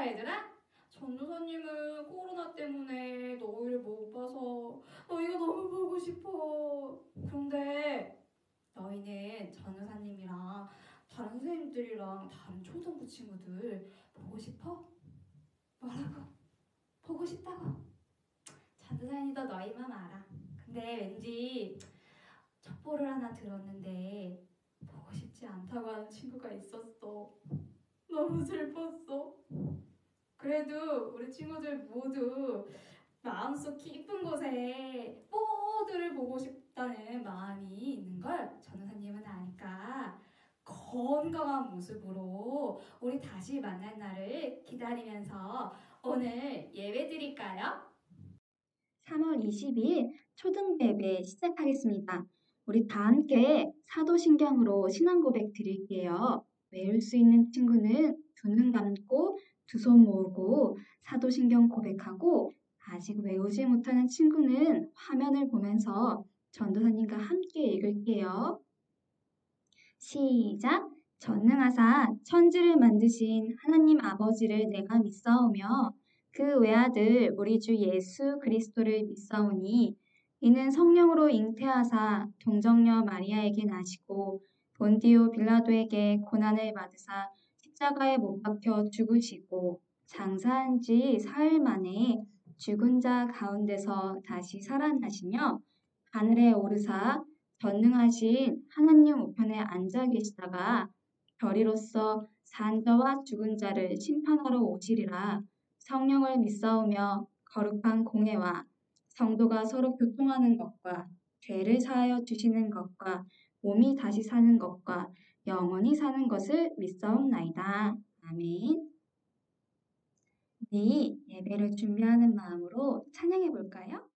얘들아? 전도사님은 코로나 때문에 너희를 못 봐서 너희가 너무 보고 싶어. 그런데 너희는 전도사님이랑 다른 선생님들이랑 다른 초등부 친구들 보고 싶어? 뭐라고? 보고 싶다고? 전도사님도 너희 맘 알아. 근데 왠지 첩보를 하나 들었는데 보고 싶지 않다고 하는 친구가 있었어. 너무 슬펐어. 그래도 우리 친구들 모두 마음속 깊은 곳에 모두를 보고 싶다는 마음이 있는 걸 전우사님은 아니까 건강한 모습으로 우리 다시 만날 날을 기다리면서 오늘 예배 드릴까요? 3월 22일 초등 예배 시작하겠습니다. 우리 다 함께 사도신경으로 신앙 고백 드릴게요. 외울 수 있는 친구는 두 눈 감고 두 손 모으고 사도신경 고백하고 아직 외우지 못하는 친구는 화면을 보면서 전도사님과 함께 읽을게요. 시작! 전능하사 천지를 만드신 하나님 아버지를 내가 믿사오며 그 외아들 우리 주 예수 그리스도를 믿사오니 이는 성령으로 잉태하사 동정녀 마리아에게 나시고 본디오 빌라도에게 고난을 받으사 십자가에 못 박혀 죽으시고 장사한 지 사흘 만에 죽은 자 가운데서 다시 살아나시며 하늘에 오르사 전능하신 하나님 우편에 앉아 계시다가 별이로서 산 자와 죽은 자를 심판하러 오시리라. 성령을 믿사오며 거룩한 공회와 성도가 서로 교통하는 것과 죄를 사하여 주시는 것과 몸이 다시 사는 것과 영원히 사는 것을 믿사옵나이다. 아멘. 네, 예배를 준비하는 마음으로 찬양해 볼까요?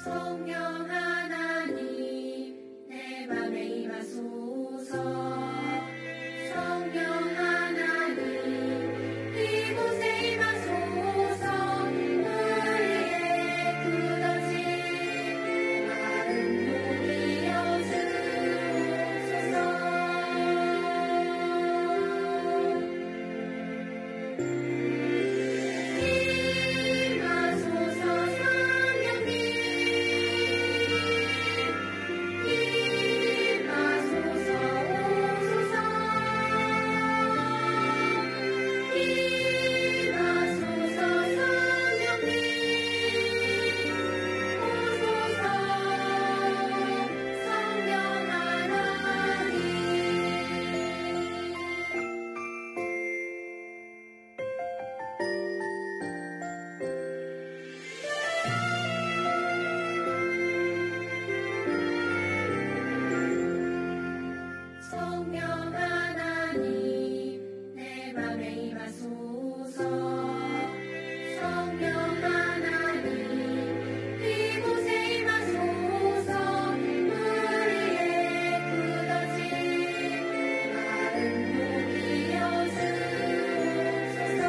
성령 하나님 내 맘에 임하소서. 성령 하나님 이곳에 임하소서. 우리의 굳어진 마음 녹이어 주소서. 성령 하나님 내 맘에 임하소서. 성령 하나님 이곳에 임하소서. 우리의 굳어진 마음 녹이어 주소서.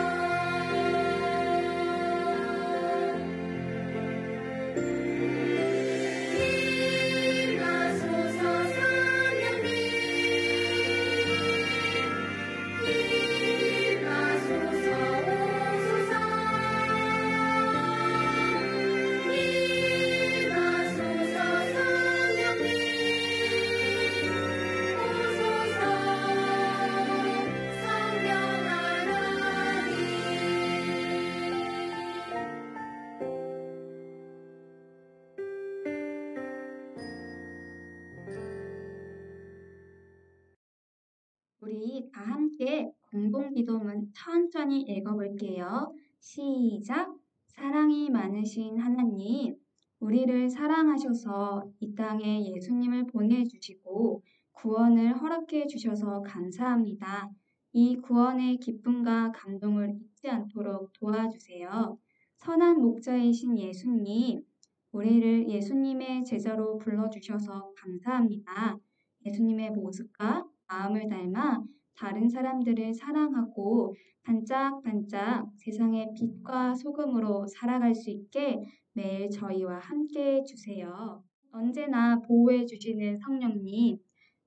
우리 다 함께 공동기도문 천천히 읽어볼게요. 시작! 사랑이 많으신 하나님, 우리를 사랑하셔서 이 땅에 예수님을 보내주시고 구원을 허락해 주셔서 감사합니다. 이 구원의 기쁨과 감동을 잊지 않도록 도와주세요. 선한 목자이신 예수님, 우리를 예수님의 제자로 불러주셔서 감사합니다. 예수님의 모습과 마음을 닮아 다른 사람들을 사랑하고 반짝반짝 세상의 빛과 소금으로 살아갈 수 있게 매일 저희와 함께 해주세요. 언제나 보호해 주시는 성령님,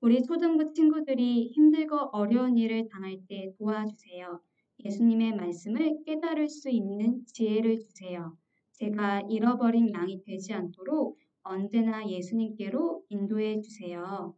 우리 초등부 친구들이 힘들고 어려운 일을 당할 때 도와주세요. 예수님의 말씀을 깨달을 수 있는 지혜를 주세요. 제가 잃어버린 양이 되지 않도록 언제나 예수님께로 인도해 주세요.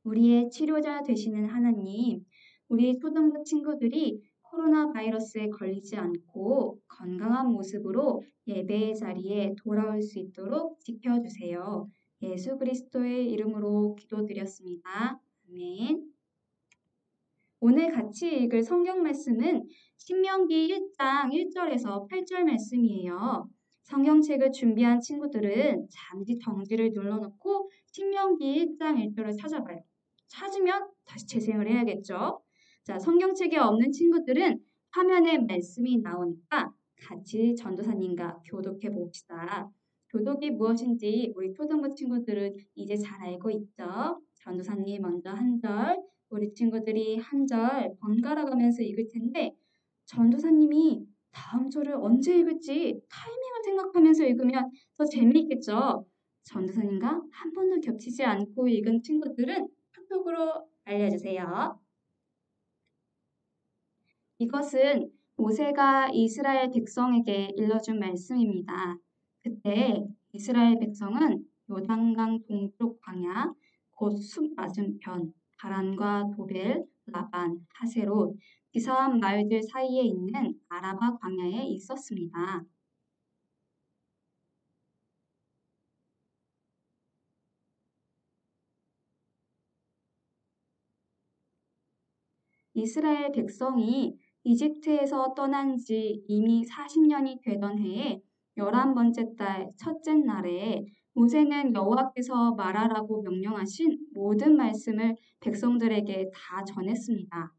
우리의 치료자 되시는 하나님, 우리 초등부 친구들이 코로나 바이러스에 걸리지 않고 건강한 모습으로 예배의 자리에 돌아올 수 있도록 지켜주세요. 예수 그리스도의 이름으로 기도드렸습니다. 아멘. 오늘 같이 읽을 성경 말씀은 신명기 1장 1절에서 8절 말씀이에요. 성경책을 준비한 친구들은 잠시 정지를 눌러놓고 신명기 1장 1절을 찾아봐요. 찾으면 다시 재생을 해야겠죠. 자, 성경책에 없는 친구들은 화면에 말씀이 나오니까 같이 전도사님과 교독해 봅시다. 교독이 무엇인지 우리 초등부 친구들은 이제 잘 알고 있죠. 전도사님 먼저 한 절, 우리 친구들이 한 절 번갈아 가면서 읽을 텐데 전도사님이 다음 절을 언제 읽을지 타이밍을 생각하면서 읽으면 더 재미있겠죠. 전도사님과 한 번도 겹치지 않고 읽은 친구들은 카톡으로 알려주세요. 이것은 모세가 이스라엘 백성에게 일러준 말씀입니다. 그때 이스라엘 백성은 요단강 동쪽 광야, 곧 숲 맞은편, 바란과 도벨, 라반, 하세롯, 기사한 마을들 사이에 있는 아라바 광야에 있었습니다. 이스라엘 백성이 이집트에서 떠난 지 이미 40년이 되던 해에 11번째 달 첫째 날에 모세는 여호와께서 말하라고 명령하신 모든 말씀을 백성들에게 다 전했습니다.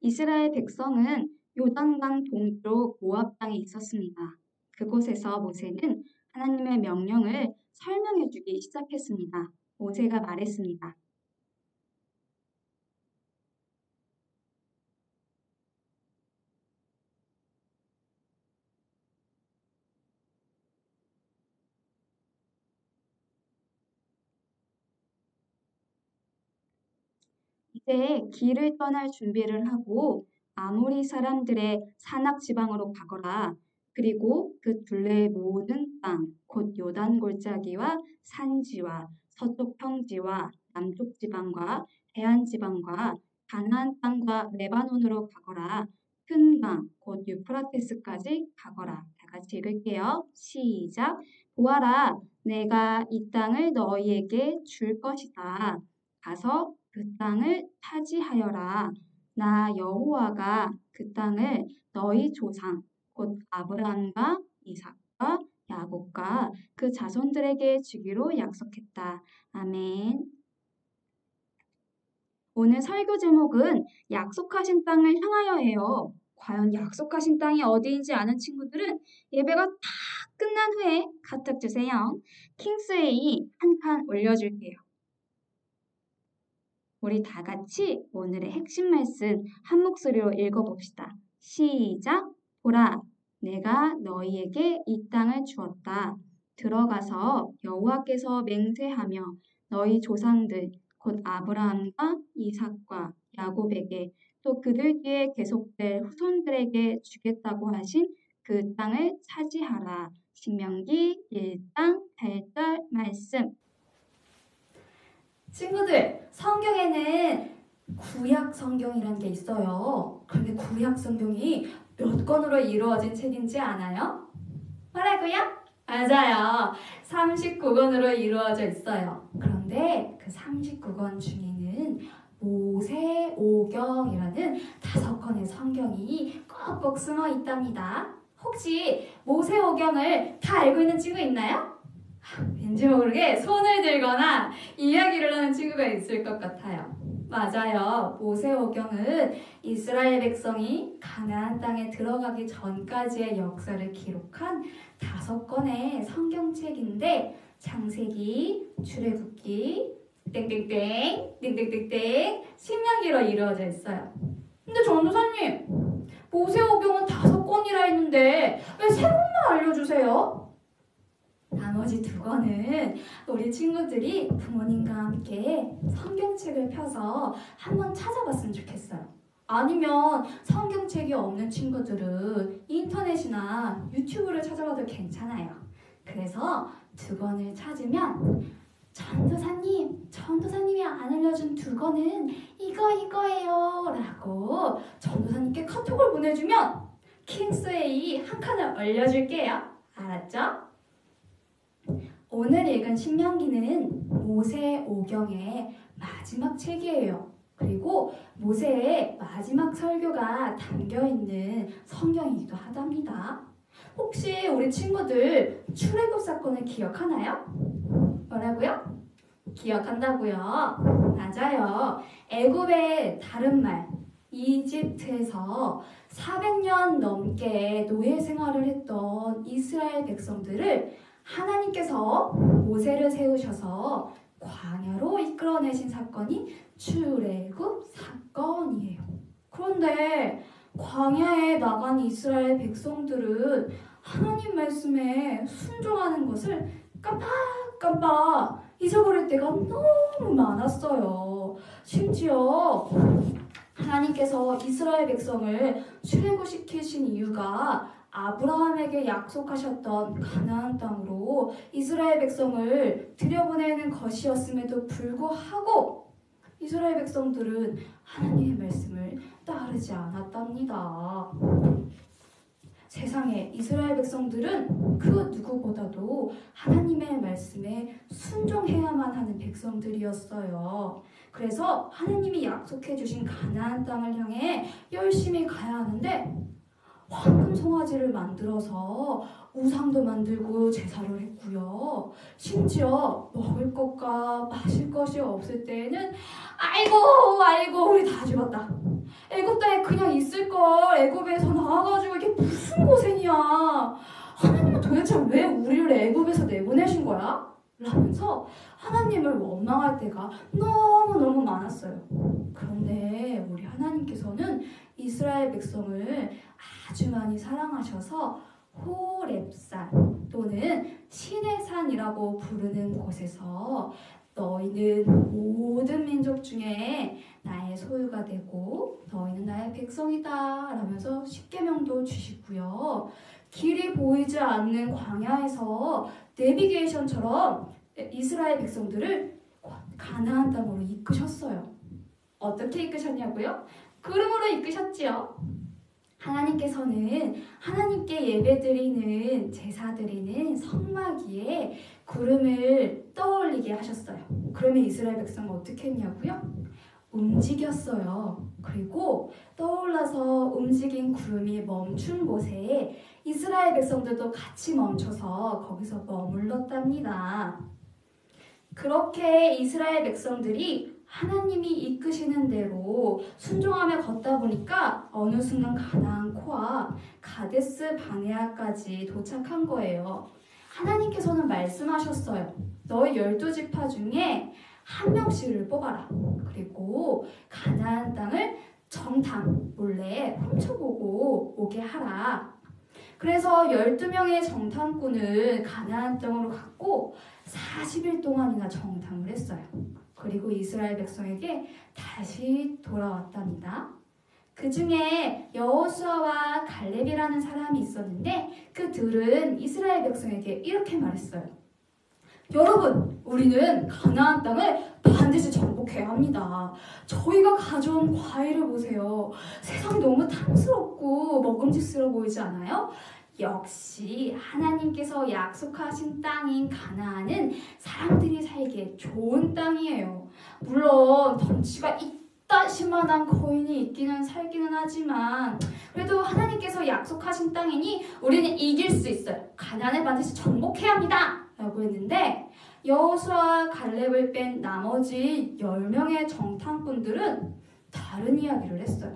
이스라엘 백성은 요단강 동쪽 모압 땅에 있었습니다. 그곳에서 모세는 하나님의 명령을 설명해 주기 시작했습니다. 모세가 말했습니다. 이제 길을 떠날 준비를 하고 아모리 사람들의 산악 지방으로 가거라. 그리고 그 둘레의 모든 땅, 곧 요단 골짜기와 산지와 서쪽 평지와 남쪽 지방과 해안 지방과 가나안 땅과 레바논으로 가거라. 큰 강, 곧 유프라테스까지 가거라. 다 같이 읽을게요. 시작. 보아라, 내가 이 땅을 너희에게 줄 것이다. 가서 그 땅을 차지하여라. 나 여호와가 그 땅을 너희 조상 곧 아브라함과 이삭과 야곱과 그 자손들에게 주기로 약속했다. 아멘. 오늘 설교 제목은 약속하신 땅을 향하여예요. 과연 약속하신 땅이 어디인지 아는 친구들은 예배가 다 끝난 후에 카톡 주세요. 킹스웨이 한 칸 올려줄게요. 우리 다 같이 오늘의 핵심 말씀 한 목소리로 읽어봅시다. 시작! 보라, 내가 너희에게 이 땅을 주었다. 들어가서 여호와께서 맹세하며 너희 조상들 곧 아브라함과 이삭과 야곱에게 또 그들 뒤에 계속될 후손들에게 주겠다고 하신 그 땅을 차지하라. 신명기 1장 8절 말씀. 친구들, 성경에는 구약 성경이라는 게 있어요. 그런데 구약 성경이 몇 권으로 이루어진 책인지 아나요? 뭐라고요? 맞아요. 39권으로 이루어져 있어요. 그런데 그 39권 중에는 모세오경이라는 5권의 성경이 꼭꼭 숨어 있답니다. 혹시 모세오경을 다 알고 있는 친구 있나요? 왠지 모르게 손을 들거나 이야기를 하는 친구가 있을 것 같아요. 맞아요. 모세오경은 이스라엘 백성이 가나안 땅에 들어가기 전까지의 역사를 기록한 5권의 성경책인데 창세기, 출애굽기, 땡땡땡, 땡땡땡땡, 신명기로 이루어져 있어요. 근데 전도사님, 모세오경은 5권이라 했는데 왜 3권만 알려주세요? 나머지 2권은 우리 친구들이 부모님과 함께 성경책을 펴서 한번 찾아봤으면 좋겠어요. 아니면 성경책이 없는 친구들은 인터넷이나 유튜브를 찾아봐도 괜찮아요. 그래서 2권을 찾으면 전도사님이 안 알려준 2권은 이거예요 라고 전도사님께 카톡을 보내주면 킹스웨이 한 칸을 올려줄게요. 알았죠? 오늘 읽은 신명기는 모세오경의 마지막 책이에요. 그리고 모세의 마지막 설교가 담겨있는 성경이기도 하답니다. 혹시 우리 친구들 출애굽 사건을 기억하나요? 뭐라고요? 기억한다고요? 맞아요. 애굽의 다른 말 이집트에서 400년 넘게 노예 생활을 했던 이스라엘 백성들을 하나님께서 모세를 세우셔서 광야로 이끌어내신 사건이 출애굽 사건이에요. 그런데 광야에 나간 이스라엘 백성들은 하나님 말씀에 순종하는 것을 깜빡 잊어버릴 때가 너무 많았어요. 심지어 하나님께서 이스라엘 백성을 출애굽시키신 이유가 아브라함에게 약속하셨던 가나안 땅으로 이스라엘 백성을 들여보내는 것이었음에도 불구하고 이스라엘 백성들은 하나님의 말씀을 따르지 않았답니다. 세상에 이스라엘 백성들은 그 누구보다도 하나님의 말씀에 순종해야만 하는 백성들이었어요. 그래서 하나님이 약속해 주신 가나안 땅을 향해 열심히 가야 하는데 황금 송아지를 만들어서 우상도 만들고 제사를 했고요. 심지어 먹을 것과 마실 것이 없을 때에는 아이고 우리 다 죽었다. 애굽 땅에 그냥 있을걸. 애굽에서 나와가지고 이게 무슨 고생이야. 하나님은 도대체 왜 우리를 애굽에서 내보내신 거야? 라면서 하나님을 원망할 때가 너무너무 많았어요. 그런데 우리 하나님께서는 이스라엘 백성을 아주 많이 사랑하셔서 호렙산 또는 신의 산이라고 부르는 곳에서 너희는 모든 민족 중에 나의 소유가 되고 너희는 나의 백성이다 라면서 십계명도 주시고요. 길이 보이지 않는 광야에서 내비게이션처럼 이스라엘 백성들을 가나안 땅으로 이끄셨어요. 어떻게 이끄셨냐고요? 구름으로 이끄셨지요. 하나님께서는 하나님께 예배드리는 제사드리는 성막위에 구름을 떠올리게 하셨어요. 그러면 이스라엘 백성은 어떻게 했냐고요? 움직였어요. 그리고 떠올라서 움직인 구름이 멈춘 곳에 이스라엘 백성들도 같이 멈춰서 거기서 머물렀답니다. 그렇게 이스라엘 백성들이 하나님이 이끄시는 대로 순종하며 걷다 보니까 어느 순간 가나안 코아 가데스 바네아까지 도착한 거예요. 하나님께서는 말씀하셨어요. 너희 12지파 중에 한 명씩을 뽑아라. 그리고 가나안 땅을 정탐 몰래 훔쳐보고 오게 하라. 그래서 12명의 정탐꾼을 가나안 땅으로 갔고 40일 동안이나 정탐을 했어요. 그리고 이스라엘 백성에게 다시 돌아왔답니다. 그 중에 여호수아와 갈렙이라는 사람이 있었는데 그 둘은 이스라엘 백성에게 이렇게 말했어요. 여러분, 우리는 가나안 땅을 반드시 정복해야 합니다. 저희가 가져온 과일을 보세요. 세상이 너무 탐스럽고 먹음직스러워 보이지 않아요? 역시 하나님께서 약속하신 땅인 가나안은 사람들이 살기에 좋은 땅이에요. 물론 덩치가 이따시만한 거인이 있기는 살기는 하지만 그래도 하나님께서 약속하신 땅이니 우리는 이길 수 있어요. 가나안을 반드시 정복해야 합니다. 라고 했는데 여호수아와 갈렙을 뺀 나머지 10명의 정탐꾼들은 다른 이야기를 했어요.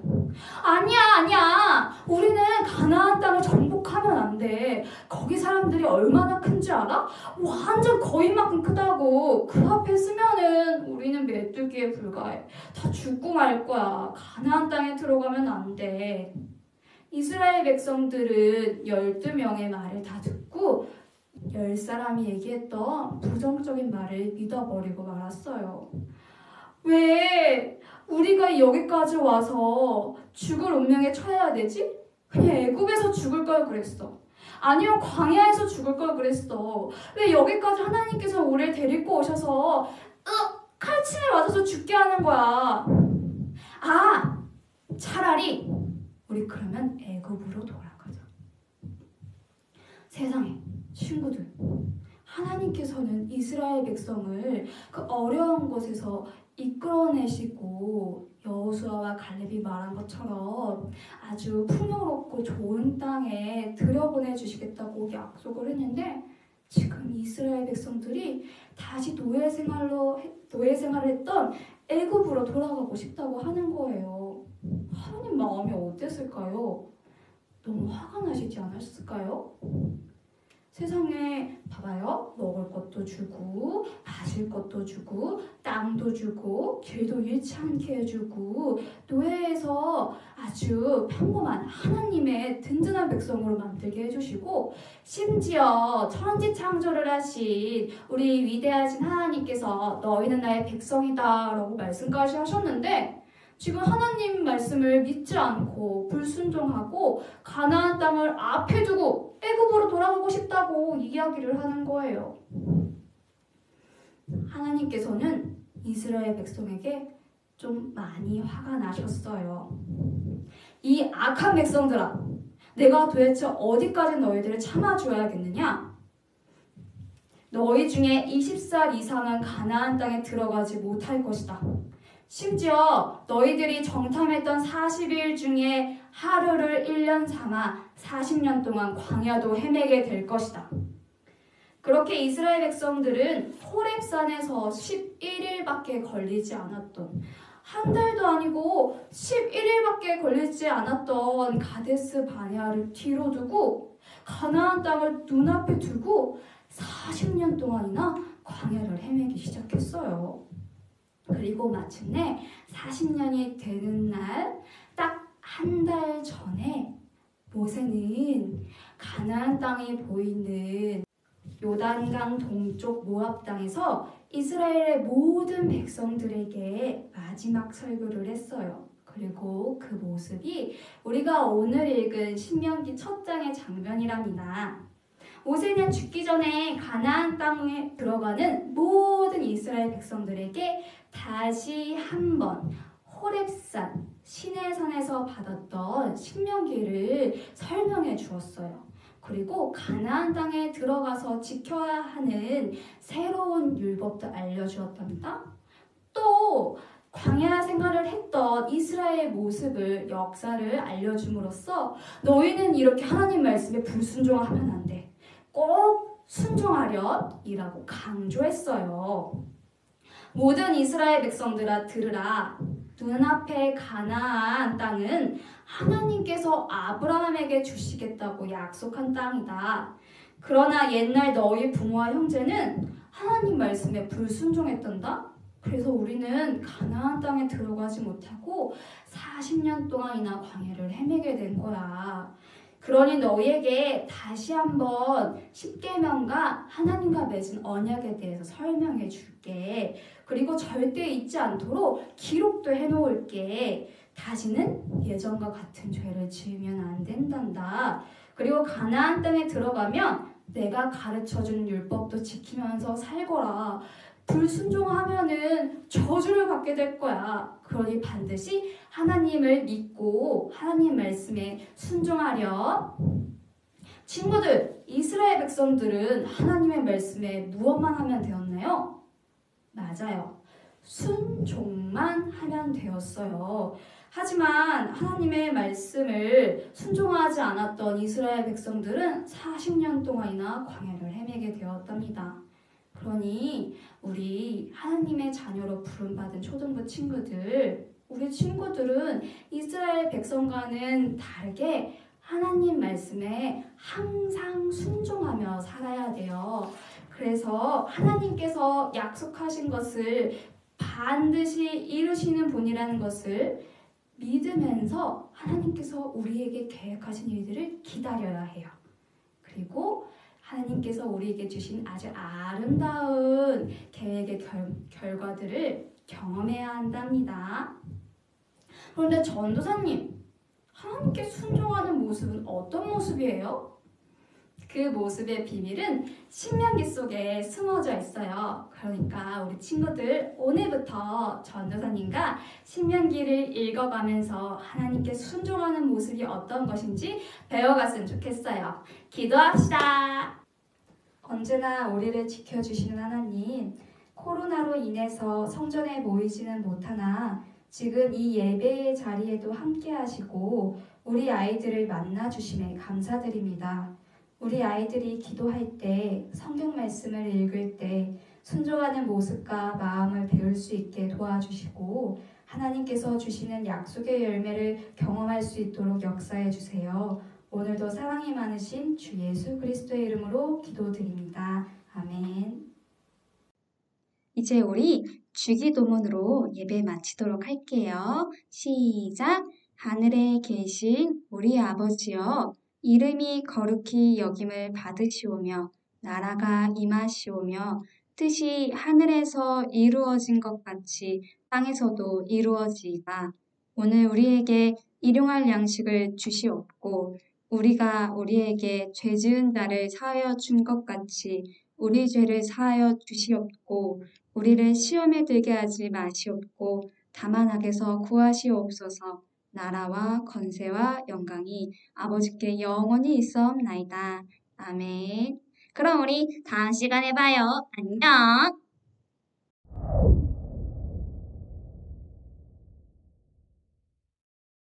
아니야. 우리는 가나안 땅을 정복하면 안 돼. 거기 사람들이 얼마나 큰지 알아? 완전 거인만큼 크다고. 그 앞에 쓰면은 우리는 메뚜기에 불과해. 다 죽고 말 거야. 가나안 땅에 들어가면 안 돼. 이스라엘 백성들은 12명의 말을 다 듣고 10사람이 얘기했던 부정적인 말을 믿어버리고 말았어요. 왜 우리가 여기까지 와서 죽을 운명에 처해야 되지? 그냥 애굽에서 죽을 걸 그랬어. 아니면 광야에서 죽을 걸 그랬어. 왜 여기까지 하나님께서 우리를 데리고 오셔서 칼침에 맞아서 죽게 하는 거야. 차라리 우리 그러면 애굽으로 돌아가자. 세상에 친구들, 하나님께서는 이스라엘 백성을 그 어려운 곳에서 이끌어내시고 여호수아와 갈렙이 말한 것처럼 아주 풍요롭고 좋은 땅에 들여보내주시겠다고 약속을 했는데 지금 이스라엘 백성들이 다시 노예 생활을 했던 애굽으로 돌아가고 싶다고 하는 거예요. 하나님 마음이 어땠을까요? 너무 화가 나시지 않았을까요? 세상에 봐봐요. 먹을 것도 주고 마실 것도 주고 땅도 주고 길도 잃지 않게 해주고 노예에서 아주 평범한 하나님의 든든한 백성으로 만들게 해주시고 심지어 천지창조를 하신 우리 위대하신 하나님께서 너희는 나의 백성이다 라고 말씀까지 하셨는데 지금 하나님 말씀을 믿지 않고 불순종하고 가나안 땅을 앞에 두고 애굽으로 돌아가고 싶다고 이야기를 하는 거예요. 하나님께서는 이스라엘 백성에게 좀 많이 화가 나셨어요. 이 악한 백성들아, 내가 도대체 어디까지 너희들을 참아줘야겠느냐? 너희 중에 20살 이상은 가나안 땅에 들어가지 못할 것이다. 심지어 너희들이 정탐했던 40일 중에 하루를 1년 삼아 40년 동안 광야도 헤매게 될 것이다. 그렇게 이스라엘 백성들은 호렙산에서 11일밖에 걸리지 않았던, 한 달도 아니고 11일밖에 걸리지 않았던 가데스 바네아를 뒤로 두고 가나안 땅을 눈앞에 두고 40년 동안이나 광야를 헤매기 시작했어요. 그리고 마침내 40년이 되는 날 딱 한 달 전에 모세는 가나안 땅이 보이는 요단강 동쪽 모압 땅에서 이스라엘의 모든 백성들에게 마지막 설교를 했어요. 그리고 그 모습이 우리가 오늘 읽은 신명기 첫 장의 장면이랍니다. 모세는 죽기 전에 가나안 땅에 들어가는 모든 이스라엘 백성들에게 다시 한번 호렙산 시내산에서 받았던 신명기를 설명해 주었어요. 그리고 가나안 땅에 들어가서 지켜야 하는 새로운 율법도 알려주었답니다. 또 광야 생활을 했던 이스라엘 모습을, 역사를 알려줌으로써 너희는 이렇게 하나님 말씀에 불순종하면 안 돼. 꼭 순종하렴이라고 강조했어요. 모든 이스라엘 백성들아 들으라. 눈앞에 가나안 땅은 하나님께서 아브라함에게 주시겠다고 약속한 땅이다. 그러나 옛날 너희 부모와 형제는 하나님 말씀에 불순종했단다. 그래서 우리는 가나안 땅에 들어가지 못하고 40년 동안이나 광야를 헤매게 된 거야. 그러니 너희에게 다시 한번 십계명과 하나님과 맺은 언약에 대해서 설명해 줄게. 그리고 절대 잊지 않도록 기록도 해놓을게. 다시는 예전과 같은 죄를 지으면 안 된단다. 그리고 가나안 땅에 들어가면 내가 가르쳐준 율법도 지키면서 살거라. 불순종하면은 저주를 받게 될 거야. 그러니 반드시 하나님을 믿고 하나님 말씀에 순종하렴. 친구들, 이스라엘 백성들은 하나님의 말씀에 무엇만 하면 되었나요? 맞아요. 순종만 하면 되었어요. 하지만 하나님의 말씀을 순종하지 않았던 이스라엘 백성들은 40년 동안이나 광야를 헤매게 되었답니다. 그러니 우리 하나님의 자녀로 부름받은 초등부 친구들, 우리 친구들은 이스라엘 백성과는 다르게 하나님 말씀에 항상 순종하며 살아야 돼요. 그래서 하나님께서 약속하신 것을 반드시 이루시는 분이라는 것을 믿으면서 하나님께서 우리에게 계획하신 일들을 기다려야 해요. 그리고 하나님께서 우리에게 주신 아주 아름다운 계획의 결과들을 경험해야 한답니다. 그런데 전도사님, 하나님께 순종하는 모습은 어떤 모습이에요? 그 모습의 비밀은 신명기 속에 숨어져 있어요. 그러니까 우리 친구들 오늘부터 전도사님과 신명기를 읽어가면서 하나님께 순종하는 모습이 어떤 것인지 배워갔으면 좋겠어요. 기도합시다. 언제나 우리를 지켜주시는 하나님, 코로나로 인해서 성전에 모이지는 못하나 지금 이 예배의 자리에도 함께 하시고 우리 아이들을 만나주심에 감사드립니다. 우리 아이들이 기도할 때, 성경 말씀을 읽을 때 순종하는 모습과 마음을 배울 수 있게 도와주시고 하나님께서 주시는 약속의 열매를 경험할 수 있도록 역사해 주세요. 오늘도 사랑이 많으신 주 예수 그리스도의 이름으로 기도드립니다. 아멘. 이제 우리 주기도문으로 예배 마치도록 할게요. 시작! 하늘에 계신 우리 아버지여, 이름이 거룩히 여김을 받으시오며 나라가 임하시오며 뜻이 하늘에서 이루어진 것 같이 땅에서도 이루어지이다. 오늘 우리에게 일용할 양식을 주시옵고 우리가 우리에게 죄 지은 자를 사하여 준 것 같이 우리 죄를 사하여 주시옵고 우리를 시험에 들게 하지 마시옵고 다만 악에서 구하시옵소서. 나라와 권세와 영광이 아버지께 영원히 있사옵나이다. 아멘. 그럼 우리 다음 시간에 봐요. 안녕.